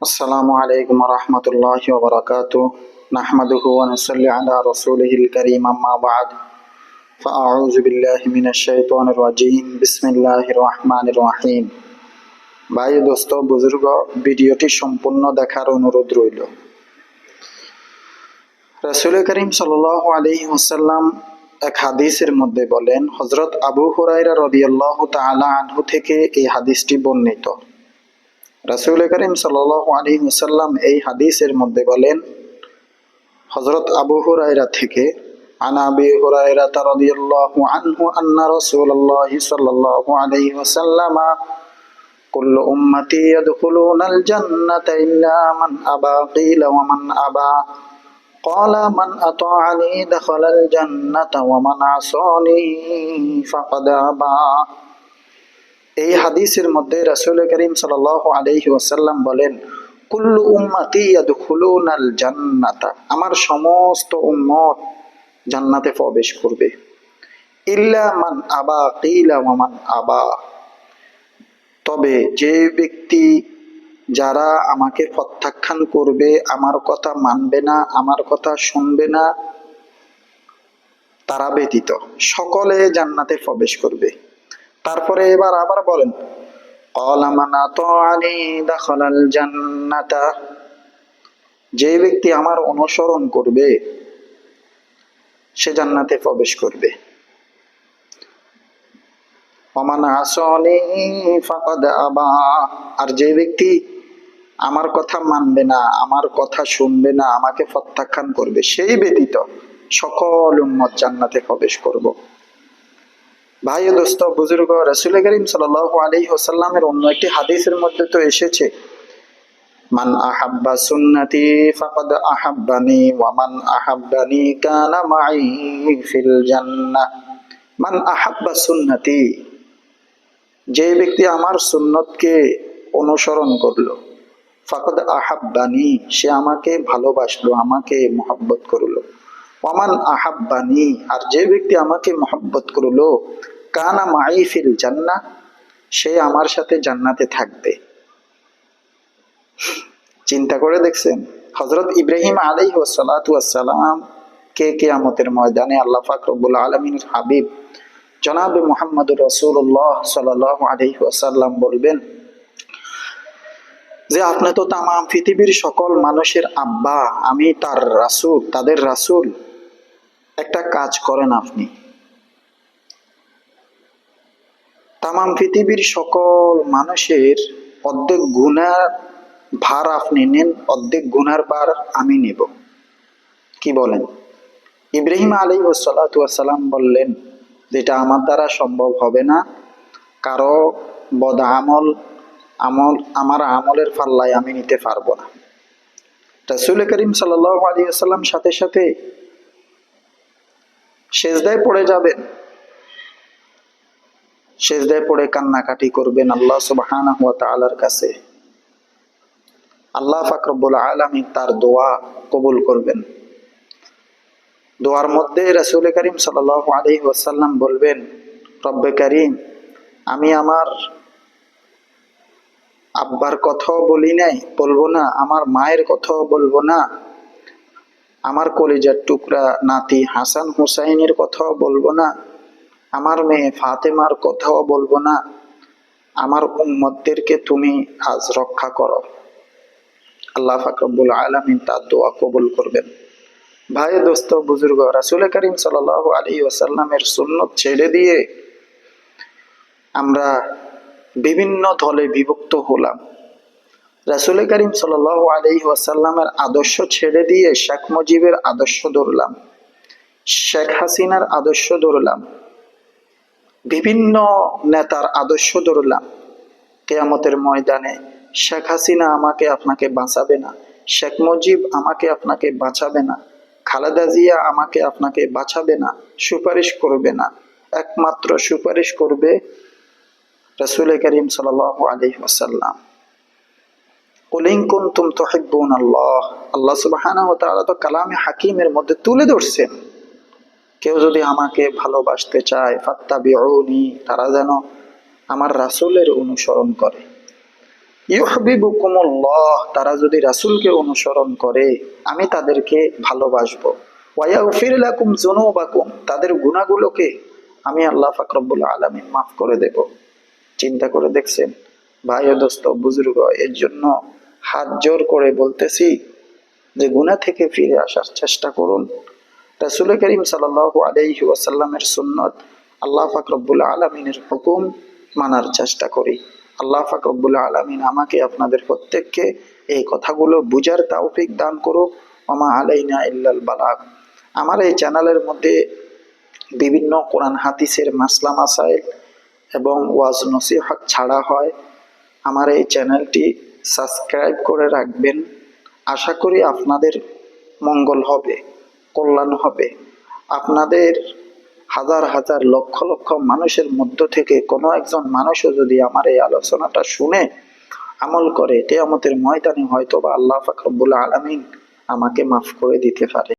আসসালামু আলাইকুম রহমতুল্লাহি ওয়া বারাকাতুহু নাহমাদুহু ওয়া নুসাল্লি আলা রাসূলিহিল কারীম আম্মা বা'দ ফাআউযু বিল্লাহি মিনাশ শাইতানির রাজীম বিসমিল্লাহির রহমানির রহিম। ভাই দোস্ত বুজুর্গ, ভিডিওটি সম্পূর্ণ দেখার অনুরোধ রইল। রাসূল করিম সাল্লাল্লাহু আলাইহি ওয়াসাল্লাম এক হাদিসের মধ্যে বলেন, হযরত আবু হুরায়রা রাদিয়াল্লাহু তাআলা আনহু থেকে এই হাদিসটি বর্ণিত। রাসূল করিম সাল্লাল্লাহু আলাইহি ওয়াসাল্লাম এই হাদিসের মধ্যে বলেন, হযরত আবু হুরায়রা থেকে, আন আবি হুরায়রা রাদিয়াল্লাহু আনহু আন্না রাসূলুল্লাহ সাল্লাল্লাহু আলাইহি ওয়াসাল্লাম কুল্লু উম্মতি ইয়াদখুলুনাল জান্নাতা ইল্লা মান আবা কিলা ওয়া মান আবা ক্বালা মান আতাআনি দাখালাল জান্নাতা ওয়া মান আসানি ফাকাদ আবা। এই হাদিসের মধ্যে রাসূল করিম সাল্লাল্লাহু আলাইহি ওয়াসাল্লাম বলেন, কুল্লু উম্মতি ইয়াদখুলুনাল জান্নাতা, আমার সমস্ত উম্মত জান্নাতে প্রবেশ করবে, ইল্লা মান আবা কিলা ওয়া মান আবা, তবে যে ব্যক্তি যারা আমাকে প্রত্যাখ্যান করবে, আমার কথা মানবে না, আমার কথা শুনবে না, তারা ব্যতীত সকলে জান্নাতে প্রবেশ করবে। তারপরে এবার আবার বলেন, ক্বালা মান আতাআনি দাখালাল জান্নাতা, যে ব্যক্তি আমার অনুসরণ করবে সে জান্নাতে প্রবেশ করবে। ওয়া মান আসানি ফাকাদ আবা, আর যে ব্যক্তি আমার কথা মানবে না, আমার কথা শুনবে না, আমাকে প্রত্যাখ্যান করবে, সেই ব্যতীত সকল উম্মত জান্নাতে প্রবেশ করব। ভাই ও দোস্ত বুজুর্গ, রাসূল করিম সাল্লাল্লাহু আলাইহি ওয়াসাল্লামের অন্য একটি হাদিসের মধ্যে তো এসেছে, মান আহাব্বা সুন্নতি ফাকাদ আহাব্বানি ওয়া মান আহাব্বানি কানা মাই ফিল জান্নাহ। মান আহাব্বা সুন্নতি, যে ব্যক্তি আমার সুন্নতকে অনুসরণ করলো, ফাকাদ আহাব্বানি, সে আমাকে ভালোবাসলো, আমাকে মহব্বত করলো। ওয়া মান আহাব্বানি, আর যে ব্যক্তি আমাকে মহব্বত করলো, কানা মাই ফিল জান্নাহ, সে আমার সাথে জান্নাতে থাকবে। চিন্তা করে দেখছেন, হযরত ইব্রাহিম আলাইহিস সালাতু ওয়াস সালাম কে কিয়ামতের ময়দানে আল্লাহ পাক রব্বুল আলামিনের হাবিব জনাবে মুহাম্মদুর রাসূলুল্লাহ সাল্লাল্লাহু আলাইহি ওয়াসাল্লাম বলবেন যে আপনি তো তাম পৃথিবীর সকল মানুষের আব্বা, আমি তার রাসূল, তাদের রাসূল, একটা কাজ করেন, আপনি তাম পৃথিবীর সকল মানুষের অর্ধেক গুনার ভার আপনি নেন, অর্ধেক গুনার ভার আমি নেব। কি বলেন? ইব্রাহিম আলাইহিস সালাতু ওয়াস সালাম বললেন, যেটা আমার দ্বারা সম্ভব হবে না, কারো বদ আমল আমার আমলের পাল্লায় আমি নিতে পারবো না। রাসূল করিম সাল্লাল্লাহু আলাইহি ওয়াসাল্লাম সাথে সাথে সিজদায় পড়ে যাবেন, সিজদায় পড়ে কান্নাকাটি করবেন আল্লাহ সুবহানাহু ওয়া তাআলার কাছে। আল্লাহ পাক রব্বুল আলামিন তার দোয়া কবুল করবেন। দোয়ার মধ্যে রাসূল করিম সাল্লাল্লাহু আলাইহি ওয়াসাল্লাম বলবেন, রব্বে কারীম, আমি আমার আব্বার কথাও বলবো না, আমার মায়ের কথাও বলবো না, আমার কলিজার টুকরা নাতি হাসান হুসাইনের কথাও বলবো না, আমার মেয়ে ফাতেমার কথাও বলবো না, আমার উম্মতদেরকে তুমি আজ রক্ষা করো। আল্লাহ পাক রব্বুল আলামিন তার দোয়া কবুল করবেন। ভাই দোস্ত বুজুর্গ, রাসূল করিম সাল্লাল্লাহু আলাইহি ওয়াসাল্লামের সুন্নত ছেড়ে দিয়ে আমরা বিভিন্ন দলে বিভক্ত হলাম। রাসূল করিম সাল্লাল্লাহু আলাইহি ওয়াসাল্লামের আদর্শ ছেড়ে দিয়ে শেখ মুজিবের আদর্শ ধরলাম, শেখ হাসিনার আদর্শ ধরলাম, বিভিন্ন নেতার আদর্শ ধরলাম। কিয়ামতের ময়দানে শেখ হাসিনা আমাকে আপনাকে বাঁচাবে না, শেখ মুজিব আমাকে আপনাকে বাঁচাবে না, খালেদা জিয়া আমাকে আপনাকে বাঁচাবে না, সুপারিশ করবে না, একমাত্র সুপারিশ করবে রাসূল করিম সাল্লাল্লাহু আলাইহি ওয়াসাল্লাম। কুল ইন কুনতুম তুহিব্বুনাল্লাহ, আল্লাহ সুবহানাহু ওয়া তাআলা তো কালামে হাকিমের মধ্যে তুলে ধরছেন, কেউ যদি আমাকে ভালোবাসতে চায় ফাত্তাবিউনি, তারা যেন আমার রাসূলের অনুসরণ করে। ইউহিব্বুকুমুল্লাহ, তারা যদি রাসূলকে অনুসরণ করে আমি তাদেরকে ভালোবাসবো। ওয়া ইয়াগফির লাকুম যুনুবাকুম, তাদের গুনাহগুলোকে আমি আল্লাহ পাক রব্বুল আলামিন মাফ করে দেব। চিন্তা করে দেখছেন ভাই ও দোস্ত বুজুর্গ, এর জন্য হাত জোর করে বলতেছি যে গুনাহ থেকে ফিরে আসার চেষ্টা করুন। রাসূল করিম সাল্লাল্লাহু আলাইহি ওয়াসাল্লামের সুন্নাত, আল্লাহ পাক রব্বুল আলামিনের হুকুম মানার চেষ্টা করি। আল্লাহ পাক রব্বুল আলামিন আমাকে আপনাদের প্রত্যেককে এই কথাগুলো বুঝার তৌফিক দান করুক। ওমা আলাইনা ইল্লাল বালাগ। আমার এই চ্যানেলের মধ্যে বিভিন্ন কোরআন হাদিসের মাসলা মাসাইল এবং ওয়াজ নসিহত ছাড়া হয়। আমার এই চ্যানেলটি সাবস্ক্রাইব করে রাখবেন। আশা করি আপনাদের মঙ্গল হবে, কল্যাণ হবে। আপনাদের হাজার হাজার লক্ষ লক্ষ মানুষের মধ্য থেকে কোনো একজন মানুষও যদি আমার এই আলোচনাটা শুনে আমল করে, কিয়ামতের ময়দানে হয়তো বা আল্লাহ পাক রব্বুল আলামিন আমাকে মাফ করে দিতে পারে।